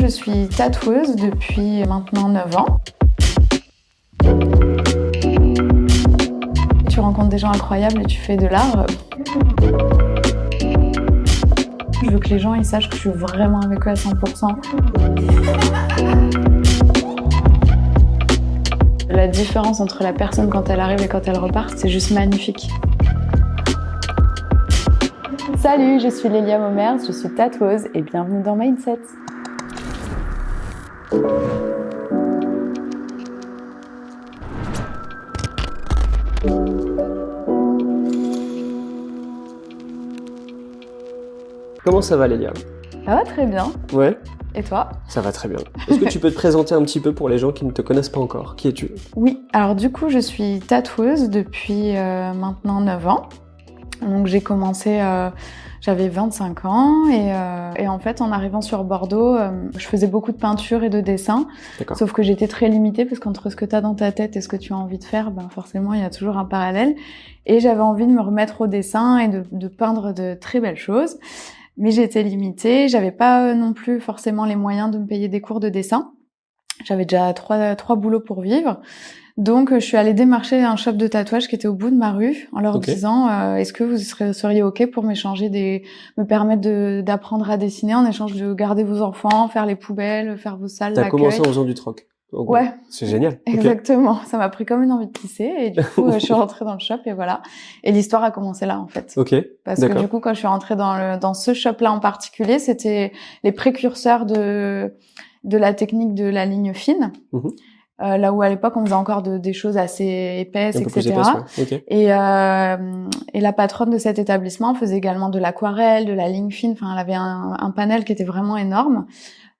je suis tatoueuse depuis maintenant 9 ans. Tu rencontres des gens incroyables et tu fais de l'art. Je veux que les gens ils sachent que je suis vraiment avec eux à 100%. La différence entre la personne quand elle arrive et quand elle repart, c'est juste magnifique. Salut, je suis Lélia Momers, je suis tatoueuse et bienvenue dans Mindset. Comment ça va, Lélia? Ça va très bien. Ouais. Et toi? Ça va très bien. Est-ce que tu peux te présenter un petit peu pour les gens qui ne te connaissent pas encore? Qui es-tu? Oui, alors du coup, je suis tatoueuse depuis maintenant 9 ans. Donc j'ai commencé, j'avais 25 ans et en fait en arrivant sur Bordeaux, je faisais beaucoup de peinture et de dessin. D'accord. Sauf que j'étais très limitée parce qu'entre ce que tu as dans ta tête et ce que tu as envie de faire, ben forcément il y a toujours un parallèle. Et j'avais envie de me remettre au dessin et de peindre de très belles choses. Mais j'étais limitée, j'avais pas non plus forcément les moyens de me payer des cours de dessin. J'avais déjà trois boulots pour vivre. Donc, je suis allée démarcher un shop de tatouage qui était au bout de ma rue en leur disant est-ce que vous seriez OK pour me permettre d'apprendre à dessiner en échange de garder vos enfants, faire les poubelles, faire vos salles d'accueil. T'as commencé en faisant du troc. Ouais. C'est génial. Exactement. Okay. Ça m'a pris comme une envie de pisser et du coup, je suis rentrée dans le shop et voilà. Et l'histoire a commencé là, en fait. Ok. Parce que du coup, quand je suis rentrée dans ce shop-là en particulier, c'était les précurseurs de la technique de la ligne fine. Mm-hmm. Là où à l'époque on faisait encore des choses assez épaisses, etc. Okay. Et la patronne de cet établissement faisait également de l'aquarelle, de la ligne fine. Enfin, elle avait un panel qui était vraiment énorme.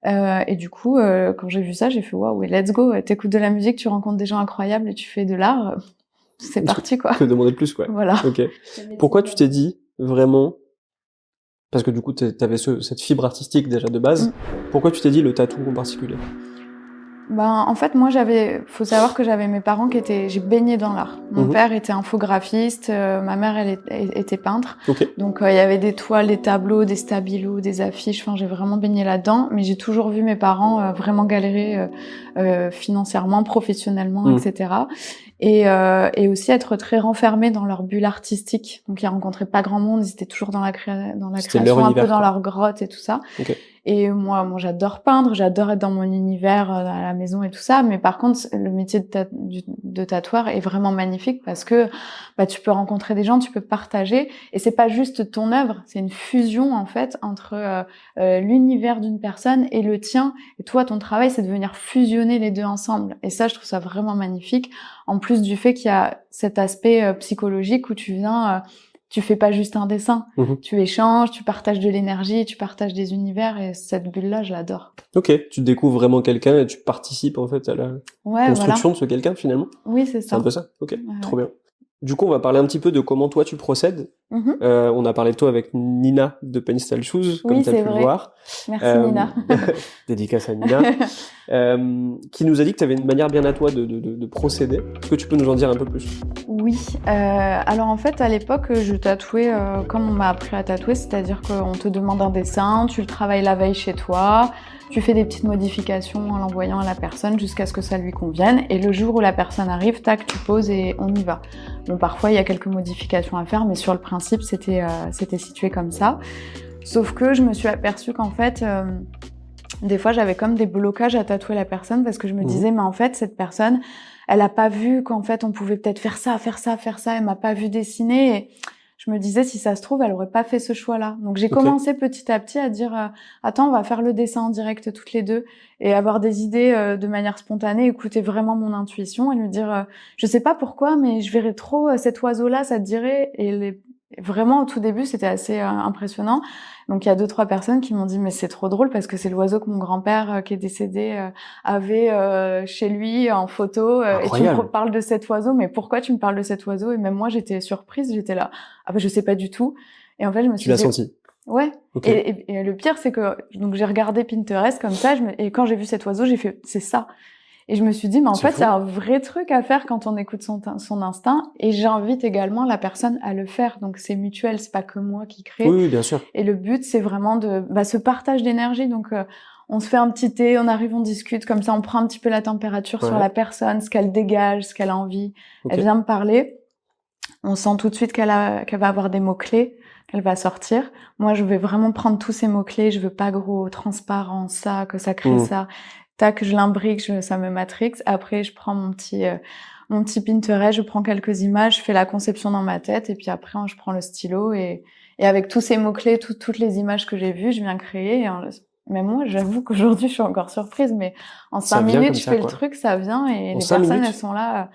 Et du coup, quand j'ai vu ça, j'ai fait waouh, let's go. T'écoutes de la musique, tu rencontres des gens incroyables et tu fais de l'art. C'est parti, quoi. Que demander de plus, quoi. Voilà. Ok. Pourquoi tu t'es dit vraiment, parce que du coup t'avais cette fibre artistique déjà de base. Pourquoi tu t'es dit le tatou en particulier? Ben, en fait, moi, faut savoir que j'avais mes parents j'ai baigné dans l'art. Mon père était infographiste, ma mère, elle était peintre. Okay. Donc, il y avait des toiles, des tableaux, des stabilos, des affiches. Enfin, j'ai vraiment baigné là-dedans. Mais j'ai toujours vu mes parents vraiment galérer financièrement, professionnellement, etc. Et aussi être très renfermés dans leur bulle artistique. Donc, ils rencontraient pas grand monde. Ils étaient toujours dans la création, un peu dans leur grotte et tout ça. Okay. Et moi, j'adore peindre, j'adore être dans mon univers à la maison et tout ça. Mais par contre, le métier de tatoueur est vraiment magnifique parce que tu peux rencontrer des gens, tu peux partager. Et c'est pas juste ton œuvre, c'est une fusion en fait entre l'univers d'une personne et le tien. Et toi, ton travail, c'est de venir fusionner les deux ensemble. Et ça, je trouve ça vraiment magnifique. En plus du fait qu'il y a cet aspect psychologique où tu viens... tu fais pas juste un dessin, tu échanges, tu partages de l'énergie, tu partages des univers et cette bulle-là, je l'adore. Ok, tu découvres vraiment quelqu'un et tu participes en fait à la construction de ce quelqu'un finalement. Oui, c'est ça. C'est un peu ça. Ok, trop bien. Du coup, on va parler un petit peu de comment toi tu procèdes. On a parlé de toi avec Nina de Painstyle Shoes, comme tu as pu le voir. Merci Nina. Dédicace à Nina. Qui nous a dit que tu avais une manière bien à toi de procéder. Est-ce que tu peux nous en dire un peu plus? Oui. Alors en fait, à l'époque, je tatouais comme on m'a appris à tatouer, c'est-à-dire qu'on te demande un dessin, tu le travailles la veille chez toi, tu fais des petites modifications en l'envoyant à la personne jusqu'à ce que ça lui convienne. Et le jour où la personne arrive, tac, tu poses et on y va. Bon, parfois, il y a quelques modifications à faire, mais sur le principe, c'était situé comme ça. Sauf que je me suis aperçue qu'en fait, des fois, j'avais comme des blocages à tatouer la personne parce que je me disais, mais en fait, cette personne, elle a pas vu qu'en fait, on pouvait peut-être faire ça. Elle m'a pas vu dessiner. Et je me disais, si ça se trouve, elle aurait pas fait ce choix-là. Donc, j'ai commencé petit à petit à dire, attends, on va faire le dessin en direct toutes les deux et avoir des idées de manière spontanée, écouter vraiment mon intuition et lui dire, je sais pas pourquoi, mais je verrais trop cet oiseau-là, ça te dirait? Et vraiment, au tout début, c'était assez impressionnant. Donc, il y a 2-3 personnes qui m'ont dit, mais c'est trop drôle parce que c'est l'oiseau que mon grand-père qui est décédé avait chez lui en photo. Et tu me parles de cet oiseau, mais pourquoi tu me parles de cet oiseau? Et même moi, j'étais surprise, j'étais là, je sais pas du tout. Et en fait, je me suis dit... Tu l'as senti? Ouais. Okay. Et le pire, c'est que donc j'ai regardé Pinterest comme ça, et quand j'ai vu cet oiseau, j'ai fait, c'est ça. Et je me suis dit, mais en fait, c'est un vrai truc à faire quand on écoute son instinct. Et j'invite également la personne à le faire. Donc, c'est mutuel, c'est pas que moi qui crée. Oui, bien sûr. Et le but, c'est vraiment ce partage d'énergie. Donc, on se fait un petit thé, on arrive, on discute. Comme ça, on prend un petit peu la température sur la personne, ce qu'elle dégage, ce qu'elle a envie. Elle vient me parler. On sent tout de suite qu'elle va avoir des mots-clés, qu'elle va sortir. Moi, je vais vraiment prendre tous ces mots-clés. Je veux pas gros, transparent, ça, que ça crée ça. Tac, je l'imbrique, ça me matrix. Après, je prends mon petit Pinterest, je prends quelques images, je fais la conception dans ma tête, et puis après, je prends le stylo et avec tous ces mots-clés, toutes les images que j'ai vues, je viens créer. Et même moi, j'avoue qu'aujourd'hui, je suis encore surprise, mais en 5 minutes, je fais le truc, ça vient, et les personnes, elles sont là.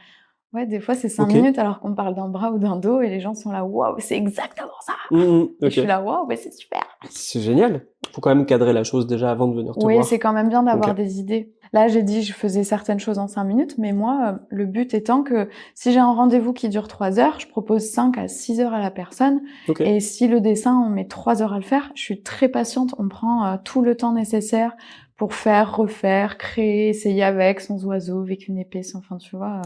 Ouais, des fois, c'est 5 minutes alors qu'on parle d'un bras ou d'un dos, et les gens sont là, waouh, c'est exactement ça. Et je suis là, waouh, mais c'est super. C'est génial. Faut quand même cadrer la chose déjà avant de venir te voir. Oui, c'est quand même bien d'avoir des idées. Là, j'ai dit, je faisais certaines choses en 5 minutes, mais moi, le but étant que si j'ai un rendez-vous qui dure 3 heures, je propose 5 à 6 heures à la personne. Et si le dessin, on met 3 heures à le faire, je suis très patiente. On prend tout le temps nécessaire pour faire, refaire, créer, essayer avec, sans oiseau, avec une épée, enfin, tu vois.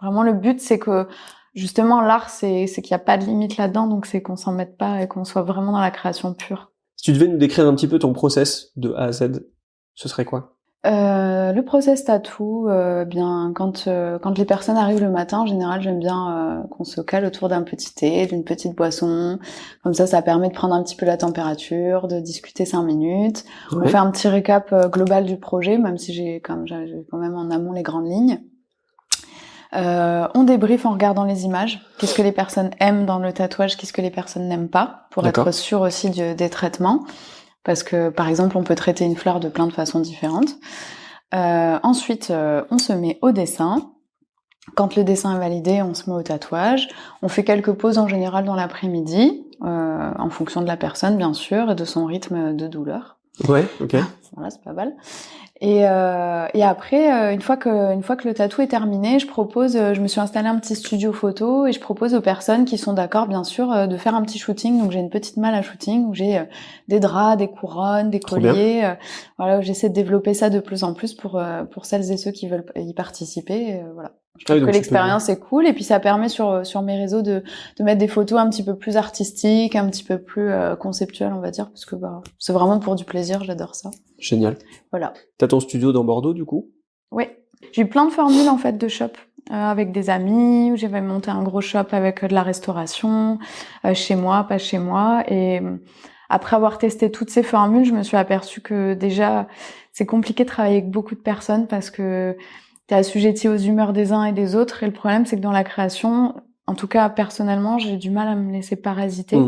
Vraiment, le but, c'est que, justement, l'art, c'est qu'il n'y a pas de limite là-dedans, donc c'est qu'on s'en mette pas et qu'on soit vraiment dans la création pure. Si tu devais nous décrire un petit peu ton process de A à Z, ce serait quoi? Le process tatou, bien quand les personnes arrivent le matin, en général, j'aime bien qu'on se cale autour d'un petit thé, d'une petite boisson. Comme ça permet de prendre un petit peu la température, de discuter 5 minutes. On fait un petit récap global du projet, même si j'ai quand même en amont les grandes lignes. On débriefe en regardant les images. Qu'est-ce que les personnes aiment dans le tatouage, qu'est-ce que les personnes n'aiment pas, pour être sûr aussi des traitements. Parce que, par exemple, on peut traiter une fleur de plein de façons différentes. Ensuite, on se met au dessin. Quand le dessin est validé, on se met au tatouage. On fait quelques pauses en général dans l'après-midi, en fonction de la personne, bien sûr, et de son rythme de douleur. Ouais, ok. Voilà, c'est pas mal. Et après, une fois que le tatou est terminé, je me suis installé un petit studio photo et je propose aux personnes qui sont d'accord, bien sûr, de faire un petit shooting. Donc j'ai une petite malle à shooting où j'ai des draps, des couronnes, des colliers. Voilà, où j'essaie de développer ça de plus en plus pour celles et ceux qui veulent y participer. Voilà. Je trouve que l'expérience est cool, et puis ça permet sur mes réseaux de mettre des photos un petit peu plus artistiques, un petit peu plus conceptuelles, on va dire, parce que c'est vraiment pour du plaisir, j'adore ça. Génial. Voilà. T'as ton studio dans Bordeaux, du coup? Oui. J'ai eu plein de formules en fait de shop avec des amis, où j'avais monté un gros shop avec de la restauration, chez moi, pas chez moi, et après avoir testé toutes ces formules, je me suis aperçue que déjà c'est compliqué de travailler avec beaucoup de personnes parce que t'es assujetti aux humeurs des uns et des autres, et le problème c'est que dans la création, en tout cas personnellement, j'ai du mal à me laisser parasiter.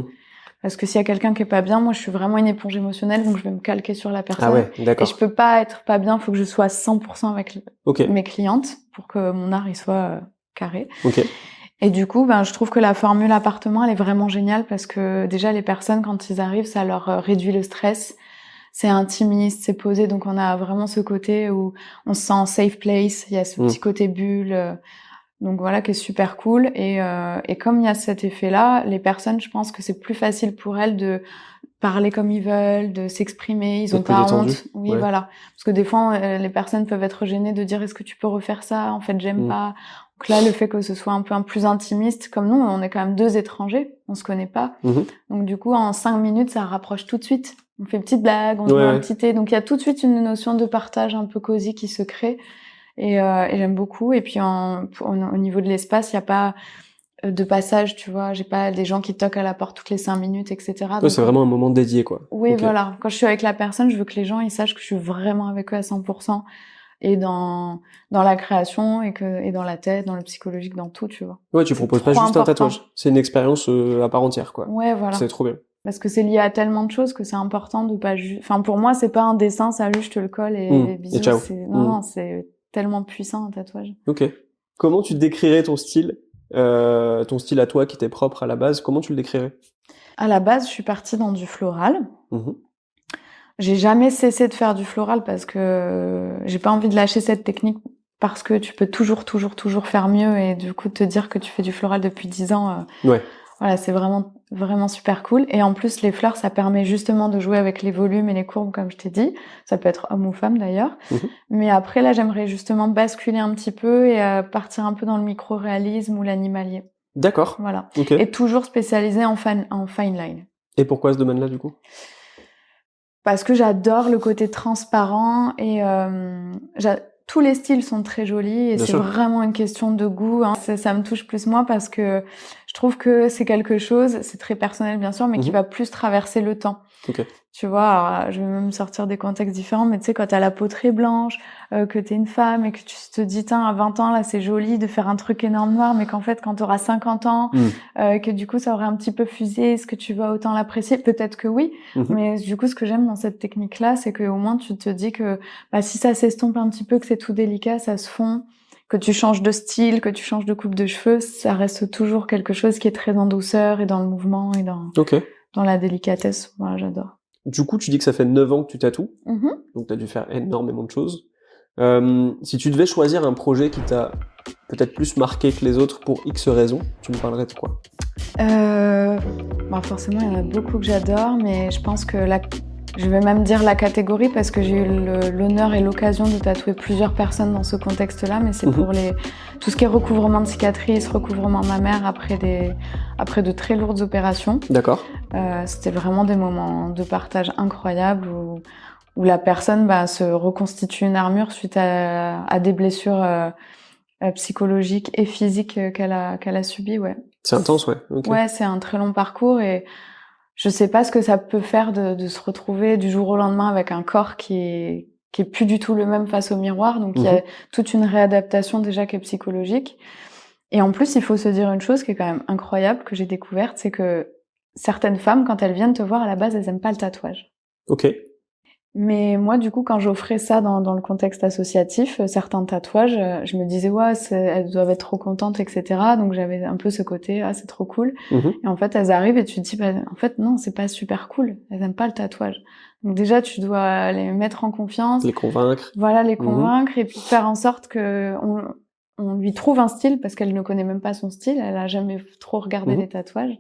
Parce que s'il y a quelqu'un qui est pas bien, moi je suis vraiment une éponge émotionnelle, donc je vais me calquer sur la personne. Ah ouais, d'accord. Et je peux pas être pas bien, faut que je sois 100% avec mes clientes pour que mon art il soit carré. Et du coup, je trouve que la formule appartement, elle est vraiment géniale parce que déjà les personnes quand ils arrivent, ça leur réduit le stress. C'est intimiste, c'est posé, donc on a vraiment ce côté où on se sent en safe place, il y a ce petit côté bulle. Donc voilà, qui est super cool. Et comme il y a cet effet-là, les personnes, je pense que c'est plus facile pour elles de parler comme ils veulent, de s'exprimer, ils ont pas honte. Oui, voilà. Parce que des fois, les personnes peuvent être gênées de dire est-ce que tu peux refaire ça? En fait, j'aime pas. Donc là, le fait que ce soit un peu plus intimiste, comme nous, on est quand même 2 étrangers, on se connaît pas. Donc du coup, en 5 minutes, ça rapproche tout de suite. On fait une petite blague, on se met un petit thé. Donc il y a tout de suite une notion de partage un peu cosy qui se crée. Et j'aime beaucoup. Et puis au niveau de l'espace, il y a pas de passage, tu vois. J'ai pas des gens qui toquent à la porte toutes les 5 minutes, etc. Ouais, c'est vraiment un moment dédié, quoi. Oui, voilà. Quand je suis avec la personne, je veux que les gens ils sachent que je suis vraiment avec eux à 100%, et dans la création et dans la tête, dans le psychologique, dans tout, tu vois. Ouais, tu proposes pas juste un tatouage. C'est une expérience à part entière, quoi. Ouais, voilà. C'est trop bien. Parce que c'est lié à tellement de choses que c'est important de pas juste. Enfin, pour moi, c'est pas un dessin, salut, je te le colle et bisous. Et ciao. Non, c'est tellement puissant un tatouage. Ok. Comment tu décrirais ton style à toi qui t'est propre à la base? Comment tu le décrirais? À la base, je suis partie dans du floral. J'ai jamais cessé de faire du floral parce que j'ai pas envie de lâcher cette technique, parce que tu peux toujours faire mieux, et du coup te dire que tu fais du floral depuis 10 ans. Voilà, c'est vraiment Vraiment super cool. Et en plus, les fleurs, ça permet justement de jouer avec les volumes et les courbes, comme je t'ai dit. Ça peut être homme ou femme d'ailleurs. Mais après, là, j'aimerais justement basculer un petit peu et partir un peu dans le micro-réalisme ou l'animalier. D'accord. Voilà. Okay. Et toujours spécialisé en fine line. Et pourquoi ce domaine-là, du coup? Parce que j'adore le côté transparent et tous les styles sont très jolis et c'est vraiment une question de goût. Hein. Ça me touche plus moi parce que je trouve que c'est quelque chose, c'est très personnel bien sûr, mais qui va plus traverser le temps. Okay. Tu vois, alors, je vais même sortir des contextes différents, mais tu sais, quand t'as la peau très blanche, que t'es une femme et que tu te dis, à 20 ans, là, c'est joli de faire un truc énorme noir, mais qu'en fait, quand t'auras 50 ans, que du coup, ça aurait un petit peu fusé, est-ce que tu vas autant l'apprécier? Peut-être que oui, mais du coup, ce que j'aime dans cette technique-là, c'est qu'au moins, tu te dis que si ça s'estompe un petit peu, que c'est tout délicat, ça se fond, que tu changes de style, que tu changes de coupe de cheveux, ça reste toujours quelque chose qui est très en douceur et dans le mouvement et dans la délicatesse. Voilà, j'adore. Du coup, tu dis que ça fait 9 ans que tu tatoues, donc tu as dû faire énormément de choses. Si tu devais choisir un projet qui t'a peut-être plus marqué que les autres pour X raisons, tu me parlerais de quoi? Forcément, il y en a beaucoup que j'adore, mais je pense que je vais même dire la catégorie parce que j'ai eu l'honneur et l'occasion de tatouer plusieurs personnes dans ce contexte-là, mais c'est pour tout ce qui est recouvrement de cicatrices, recouvrement mammaire après de très lourdes opérations. D'accord. C'était vraiment des moments de partage incroyables où la personne se reconstitue une armure suite à des blessures psychologiques et physiques qu'elle a subies, ouais. C'est intense, ouais. Okay. Ouais, c'est un très long parcours et je sais pas ce que ça peut faire de se retrouver du jour au lendemain avec un corps qui est plus du tout le même face au miroir. Donc il y a toute une réadaptation déjà qui est psychologique. Et en plus, il faut se dire une chose qui est quand même incroyable que j'ai découverte, c'est que certaines femmes, quand elles viennent te voir, à la base, elles aiment pas le tatouage. Ok. Mais moi, du coup, quand j'offrais ça dans le contexte associatif, certains tatouages, je me disais, ouais, elles doivent être trop contentes, etc. Donc j'avais un peu ce côté, c'est trop cool. Et en fait, elles arrivent et tu te dis, en fait, non, c'est pas super cool. Elles aiment pas le tatouage. Donc déjà, tu dois les mettre en confiance. Les convaincre. Voilà, les convaincre et puis faire en sorte que on lui trouve un style parce qu'elle ne connaît même pas son style. Elle a jamais trop regardé les tatouages.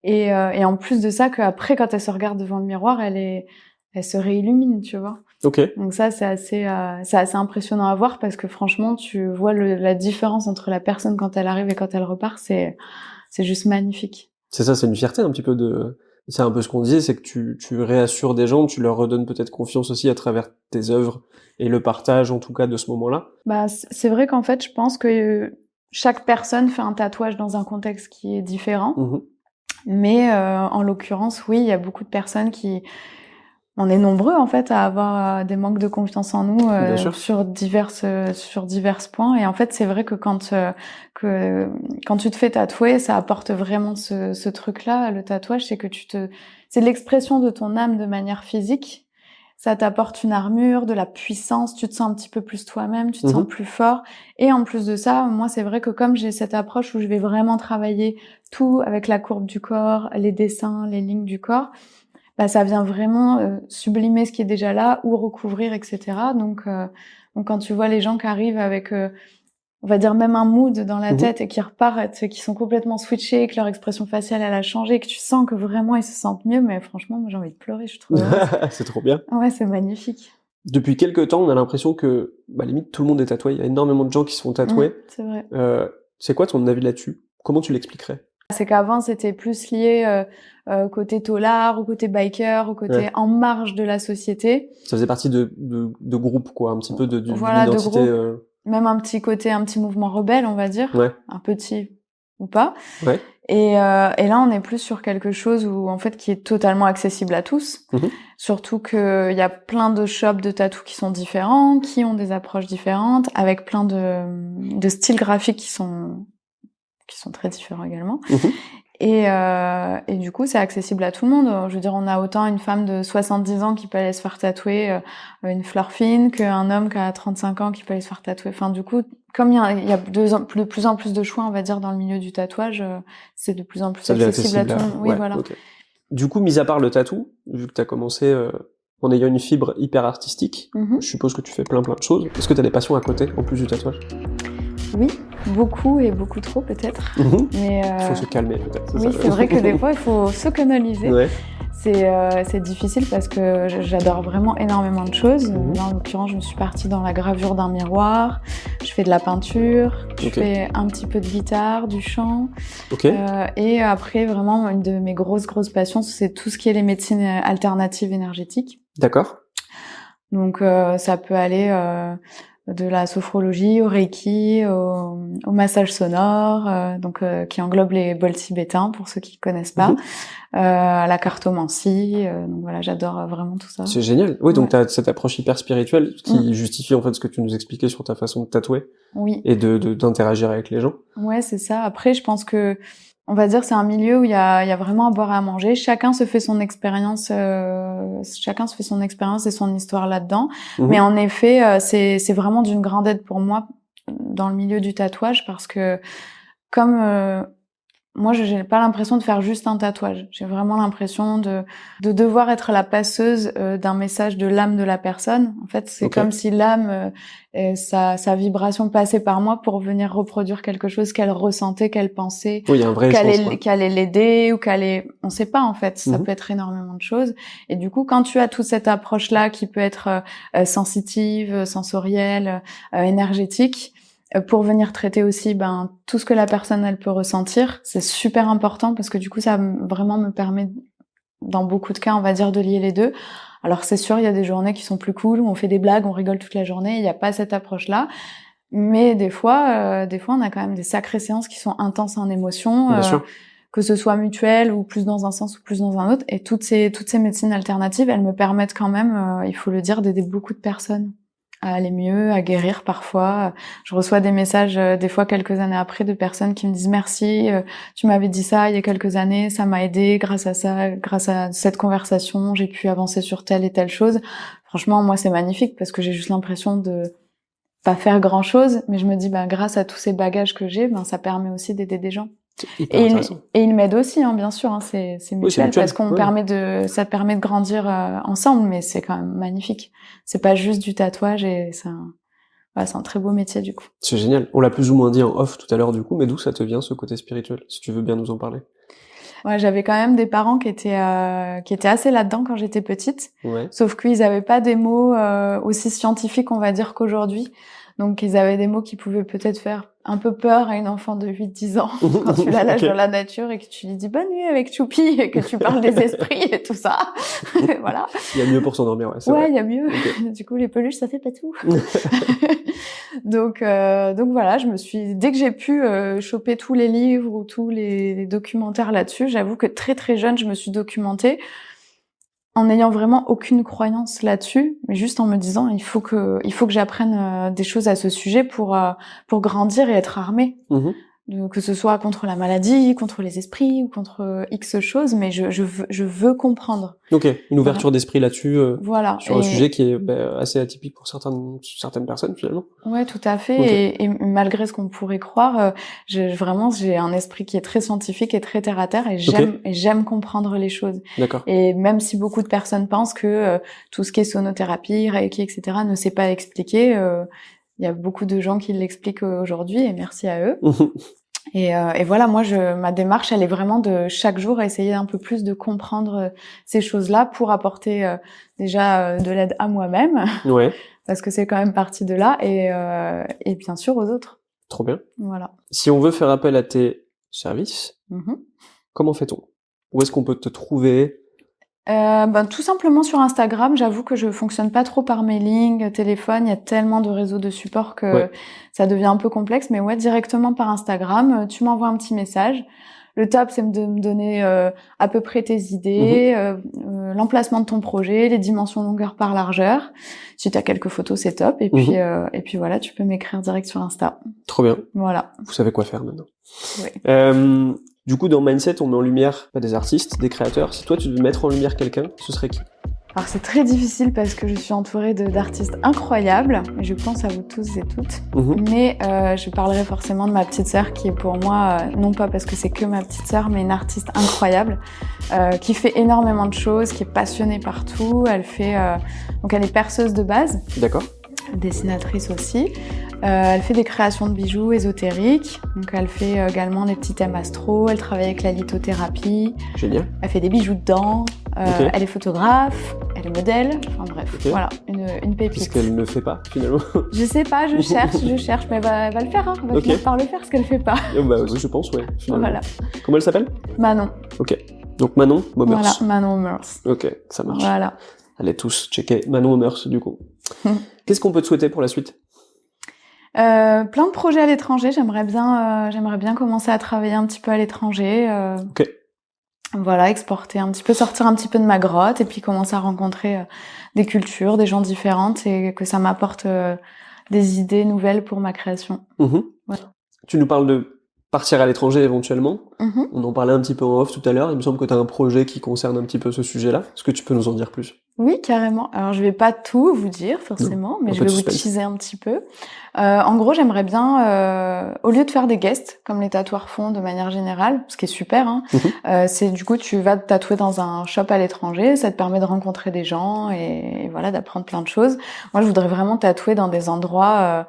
Et en plus de ça, qu'après, quand elle se regarde devant le miroir, elle se réillumine, tu vois. Ok. Donc ça, c'est assez impressionnant à voir parce que franchement, tu vois la différence entre la personne quand elle arrive et quand elle repart, c'est juste magnifique. C'est ça, c'est une fierté un petit peu c'est un peu ce qu'on disait, c'est que tu réassures des gens, tu leur redonnes peut-être confiance aussi à travers tes œuvres et le partage en tout cas de ce moment-là. C'est vrai qu'en fait, je pense que chaque personne fait un tatouage dans un contexte qui est différent. Mais en l'occurrence, oui, il y a beaucoup de personnes on est nombreux en fait à avoir des manques de confiance en nous sur divers points. Et en fait, c'est vrai que quand tu te fais tatouer, ça apporte vraiment ce truc-là. Le tatouage, c'est que c'est l'expression de ton âme de manière physique. Ça t'apporte une armure, de la puissance. Tu te sens un petit peu plus toi-même, tu te sens plus fort. Et en plus de ça, moi, c'est vrai que comme j'ai cette approche où je vais vraiment travailler tout avec la courbe du corps, les dessins, les lignes du corps. Ça vient vraiment sublimer ce qui est déjà là ou recouvrir, etc. Donc quand tu vois les gens qui arrivent avec, on va dire même un mood dans la tête et qui repartent, qui sont complètement switchés, que leur expression faciale elle a changé, que tu sens que vraiment ils se sentent mieux, mais franchement, moi j'ai envie de pleurer, je trouve. C'est trop bien. Ouais, c'est magnifique. Depuis quelques temps, on a l'impression que, limite, tout le monde est tatoué. Il y a énormément de gens qui se font tatouer. C'est vrai. C'est quoi ton avis là-dessus? Comment tu l'expliquerais? C'est qu'avant, c'était plus lié au côté tolard, au côté biker, au côté en marge de la société. Ça faisait partie de groupes, quoi, un petit peu d'une identité. De groupe. Même un petit mouvement rebelle, on va dire. Ouais. Un petit ou pas. Ouais. Et là, on est plus sur quelque chose qui est totalement accessible à tous. Surtout qu'il y a plein de shops de tatou qui sont différents, qui ont des approches différentes, avec plein de styles graphiques qui sont très différents également. Et du coup, c'est accessible à tout le monde. Je veux dire, on a autant une femme de 70 ans qui peut aller se faire tatouer une fleur fine qu'un homme qui a 35 ans qui peut aller se faire tatouer. Enfin, du coup, comme il y a de plus en plus de choix, on va dire, dans le milieu du tatouage, c'est de plus en plus accessible à tout le monde. Oui, voilà. Okay. Du coup, mis à part le tatou, vu que tu as commencé en ayant une fibre hyper artistique, je suppose que tu fais plein de choses. Est-ce que tu as des passions à côté, en plus du tatouage? Oui, beaucoup et beaucoup trop peut-être. Mais faut se calmer peut-être. Oui, c'est vrai que des fois il faut se canaliser. Ouais. C'est difficile parce que j'adore vraiment énormément de choses. Là, en l'occurrence, je me suis partie dans la gravure d'un miroir. Je fais de la peinture, je fais un petit peu de guitare, du chant. Et après, vraiment, une de mes grosses passions, c'est tout ce qui est les médecines alternatives énergétiques. D'accord. Donc, ça peut aller de la sophrologie au reiki, au massage sonore, qui englobe les bols tibétains pour ceux qui connaissent pas, à la cartomancie. Donc voilà, j'adore vraiment tout ça. C'est génial. Oui, donc t'as cette approche hyper spirituelle qui justifie en fait ce que tu nous expliquais sur ta façon de tatouer. Oui. Et d'interagir avec les gens. Ouais, c'est ça. Après, je pense que on va dire c'est un milieu où il y a vraiment à boire et à manger. Chacun se fait son expérience, et son histoire là-dedans. Mais en effet, c'est vraiment d'une grande aide pour moi dans le milieu du tatouage parce que comme moi, j'ai pas l'impression de faire juste un tatouage. J'ai vraiment l'impression de devoir être la passeuse d'un message de l'âme de la personne. En fait, c'est comme si l'âme, sa vibration passait par moi pour venir reproduire quelque chose qu'elle ressentait, qu'elle pensait, il y a un vrai qu'elle allait l'aider ou on sait pas en fait. Ça peut être énormément de choses. Et du coup, quand tu as toute cette approche-là qui peut être sensitive, sensorielle, énergétique, pour venir traiter aussi tout ce que la personne elle peut ressentir, c'est super important parce que du coup ça vraiment me permet dans beaucoup de cas on va dire de lier les deux. Alors c'est sûr il y a des journées qui sont plus cool où on fait des blagues, on rigole toute la journée, il n'y a pas cette approche là, mais des fois on a quand même des sacrées séances qui sont intenses en émotion, que ce soit mutuel ou plus dans un sens ou plus dans un autre, et toutes ces médecines alternatives elles me permettent quand même, il faut le dire, d'aider beaucoup de personnes à aller mieux, à guérir parfois. Je reçois des messages des fois quelques années après de personnes qui me disent merci, tu m'avais dit ça il y a quelques années, ça m'a aidé grâce à ça, grâce à cette conversation, j'ai pu avancer sur telle et telle chose. Franchement, moi c'est magnifique parce que j'ai juste l'impression de pas faire grand chose, mais je me dis grâce à tous ces bagages que j'ai, ça permet aussi d'aider des gens. Et il m'aide aussi, bien sûr, c'est mutuel, parce qu'on ça permet de grandir ensemble, mais c'est quand même magnifique. C'est pas juste du tatouage et c'est un très beau métier du coup. C'est génial. On l'a plus ou moins dit en off tout à l'heure du coup, mais d'où ça te vient ce côté spirituel, si tu veux bien nous en parler? Ouais, j'avais quand même des parents qui étaient assez là-dedans quand j'étais petite. Sauf qu'ils avaient pas des mots aussi scientifiques, on va dire, qu'aujourd'hui. Donc ils avaient des mots qui pouvaient peut-être faire un peu peur à une enfant de 8-10 ans quand tu la lâches dans la nature et que tu lui dis bonne nuit avec Choupi et que tu parles des esprits et tout ça. Voilà. Il y a mieux pour s'endormir, c'est vrai. Il y a mieux. Du coup, les peluches, ça fait pas tout. Donc voilà, dès que j'ai pu choper tous les livres ou tous les documentaires là-dessus, j'avoue que très très jeune, je me suis documentée en n'ayant vraiment aucune croyance là-dessus, mais juste en me disant il faut que j'apprenne des choses à ce sujet pour grandir et être armée. Que ce soit contre la maladie, contre les esprits ou contre X choses, mais je veux comprendre. Ok, une ouverture d'esprit là-dessus, sur un sujet qui est assez atypique pour certaines personnes finalement. Ouais, tout à fait. Et malgré ce qu'on pourrait croire, j'ai un esprit qui est très scientifique et très terre à terre, et j'aime comprendre les choses. D'accord. Et même si beaucoup de personnes pensent que tout ce qui est sonothérapie, Reiki, etc., ne sait pas expliquer, il y a beaucoup de gens qui l'expliquent aujourd'hui, et merci à eux. Et voilà, moi, ma démarche, elle est vraiment de chaque jour essayer un peu plus de comprendre ces choses-là pour apporter déjà de l'aide à moi-même, parce que c'est quand même partie de là, et bien sûr aux autres. Trop bien. Voilà. Si on veut faire appel à tes services, comment fait-on? Où est-ce qu'on peut te trouver? Tout simplement sur Instagram. J'avoue que je fonctionne pas trop par mailing, téléphone. Il y a tellement de réseaux de support que ça devient un peu complexe. Mais directement par Instagram. Tu m'envoies un petit message. Le top, c'est de me donner à peu près tes idées, l'emplacement de ton projet, les dimensions longueur par largeur. Si tu as quelques photos, c'est top. Et puis voilà, tu peux m'écrire direct sur Insta. Trop bien. Voilà. Vous savez quoi faire maintenant. Oui. Du coup, dans Mindset, on met en lumière des artistes, des créateurs. Si toi, tu devais mettre en lumière quelqu'un, ce serait qui? Alors c'est très difficile parce que je suis entourée d'artistes incroyables, et je pense à vous tous et toutes. Mais je parlerai forcément de ma petite sœur qui est pour moi, non pas parce que c'est que ma petite sœur, mais une artiste incroyable, qui fait énormément de choses, qui est passionnée par tout. Elle est perceuse de base. D'accord. Dessinatrice aussi. Elle fait des créations de bijoux ésotériques. Donc elle fait également des petits thèmes astro. Elle travaille avec la lithothérapie. Génial. Elle fait des bijoux dedans. Ok. Elle est photographe. Elle est modèle. Enfin bref, Ok. voilà, une pépite. Qu'est-ce qu'elle ne fait pas, finalement? Je sais pas, je cherche, mais elle va le faire. Elle va Ok. finir par le faire, ce qu'elle fait pas. Bah, oui, je pense, ouais, finalement. Voilà. Comment elle s'appelle? Manon. Ok. Donc Manon Momers. Voilà, Manon Momers. Ok, ça marche. Voilà. Allez tous checker Manon Momers, du coup. Qu'est-ce qu'on peut te souhaiter pour la suite? Plein de projets à l'étranger. J'aimerais bien commencer à travailler un petit peu à l'étranger. Ok. Voilà, exporter un petit peu, sortir un petit peu de ma grotte et puis commencer à rencontrer des cultures, des gens différentes et que ça m'apporte des idées nouvelles pour ma création. Voilà. Tu nous parles de partir à l'étranger éventuellement. Mhm. On en parlait un petit peu en off tout à l'heure. Il me semble que tu as un projet qui concerne un petit peu ce sujet-là. Est-ce que tu peux nous en dire plus? Oui, carrément. Alors, je vais pas tout vous dire, forcément, mais un je peu vais de vous suspense. teaser un petit peu. En gros, j'aimerais bien, au lieu de faire des guests, comme les tatoueurs font de manière générale, ce qui est super, hein, c'est du coup, tu vas te tatouer dans un shop à l'étranger, ça te permet de rencontrer des gens et voilà, d'apprendre plein de choses. Moi, je voudrais vraiment tatouer dans des endroits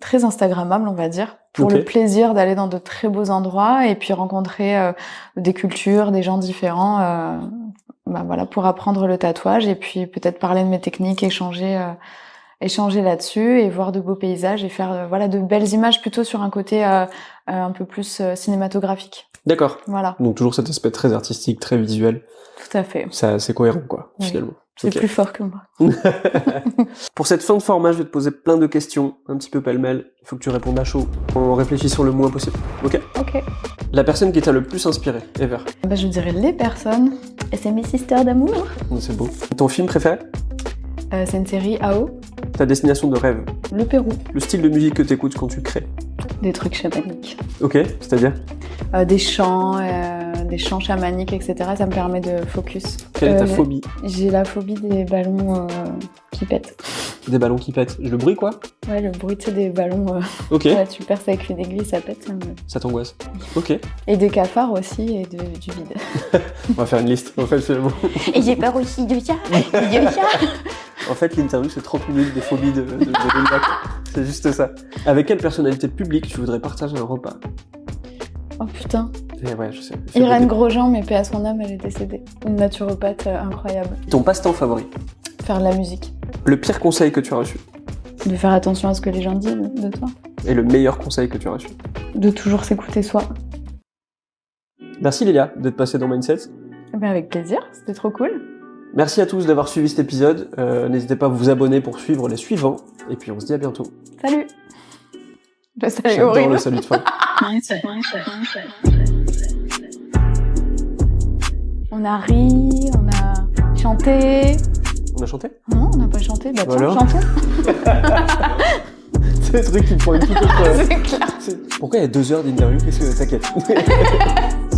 très instagrammables, on va dire, pour Ok. le plaisir d'aller dans de très beaux endroits et puis rencontrer des cultures, des gens différents, bah voilà, pour apprendre le tatouage et puis peut-être parler de mes techniques, échanger là-dessus et voir de beaux paysages et faire voilà de belles images plutôt sur un côté un peu plus cinématographique. D'accord. Voilà, Donc toujours cet aspect très artistique, très visuel. tout à fait. Ça, c'est cohérent, quoi, Oui. finalement. C'est Ok. plus fort que moi. Pour cette fin de format, je vais te poser plein de questions, un petit peu pêle-mêle. Il faut que tu répondes à chaud, en réfléchissant le moins possible. Ok? Ok. La personne qui t'a le plus inspiré, ever. Bah, je dirais les personnes. Et c'est mes sisters d'amour. C'est beau. Ton film préféré? C'est une série AO. Ta destination de rêve? Le Pérou. Le style de musique que t'écoutes quand tu crées? Des trucs chamaniques. Ok, c'est-à-dire? Des chants chamaniques, etc. Ça me permet de focus. Quelle est ta phobie? J'ai la phobie des ballons qui pètent. Des ballons qui pètent. Le bruit, quoi? Ouais, le bruit, tu sais, des ballons. Ok, Ouais, tu perces avec une aiguille, ça pète. ça t'angoisse. Ok, Et des cafards aussi, et du vide. on va faire une liste, en fait, finalement. Et j'ai peur aussi de ça. En fait, l'interview, c'est 30 minutes des phobies de Léa, quoi. C'est juste ça. Avec quelle personnalité publique tu voudrais partager un repas? Oh putain. Eh ouais, je sais. Irène Grosjean, mais paix à son âme, elle est décédée. Une naturopathe incroyable. Ton passe-temps favori? Faire de la musique. Le pire conseil que tu as reçu? De faire attention à ce que les gens disent de toi. Et le meilleur conseil que tu as reçu? De toujours s'écouter soi. Merci Léa d'être passée dans Mindset. Eh ben avec plaisir, c'était trop cool. Merci à tous d'avoir suivi cet épisode. N'hésitez pas à vous abonner pour suivre les suivants. Et puis on se dit à bientôt. Salut. Le salut J'adore horrible. le salut de fin. On a ri, on a chanté. On a chanté? Non, on n'a pas chanté. Bah tiens, Alors chantons. C'est le truc qui me prend une toute autre... C'est clair. Pourquoi il y a 2 heures d'interview? Qu'est-ce que... T'inquiète.